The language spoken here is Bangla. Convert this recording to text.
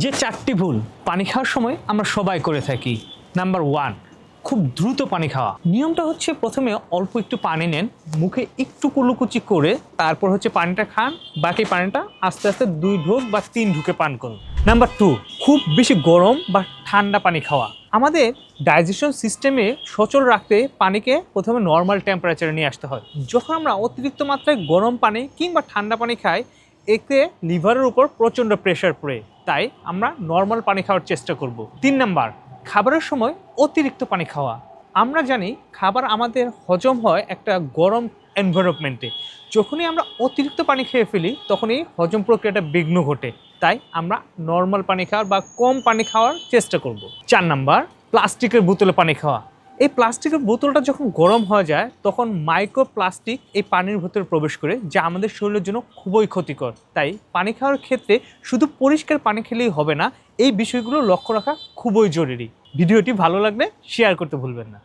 যে চারটি ভুল পানি খাওয়ার সময় আমরা সবাই করে থাকি। নাম্বার 1, খুব দ্রুত পানি খাওয়া। নিয়মটা হচ্ছে প্রথমে অল্প একটু পানি নেন, মুখে একটু কুলুকুচি করে তারপর হচ্ছে পানিটা খান, বাকি পানিটা আস্তে আস্তে 2 ঢোক বা 3 ঢোকে পান করুন। নাম্বার 2, খুব বেশি গরম বা ঠান্ডা পানি খাওয়া। আমাদের ডাইজেশন সিস্টেমে সচল রাখতে পানিকে প্রথমে নর্মাল টেম্পারেচারে নিয়ে আসতে হয়। যখন আমরা অতিরিক্ত মাত্রায় গরম পানি কিংবা ঠান্ডা পানি খাই, এতে লিভারের উপর প্রচণ্ড প্রেশার পড়ে, তাই আমরা নর্মাল পানি খাওয়ার চেষ্টা করব। 3 নাম্বার, খাবারের সময় অতিরিক্ত পানি খাওয়া। আমরা জানি খাবার আমাদের হজম হয় একটা গরম এনভায়রনমেন্টে। যখনই আমরা অতিরিক্ত পানি খেয়ে ফেলি তখনই হজম প্রক্রিয়াটা বিঘ্ন ঘটে, তাই আমরা নর্মাল পানি খাওয়ার বা কম পানি খাওয়ার চেষ্টা করব। 4 নাম্বার, প্লাস্টিকের বোতলে পানি খাওয়া। এই প্লাস্টিকের বোতলটা যখন গরম হয়ে যায় তখন মাইক্রোপ্লাস্টিক এই পানির ভিতরে প্রবেশ করে, যা আমাদের শরীরের জন্য খুবই ক্ষতিকর। তাই পানি খাওয়ার ক্ষেত্রে শুধু পরিষ্কার পানি খেলেই হবে না, এই বিষয়গুলো লক্ষ্য রাখা খুবই জরুরি। ভিডিওটি ভালো লাগলে শেয়ার করতে ভুলবেন না।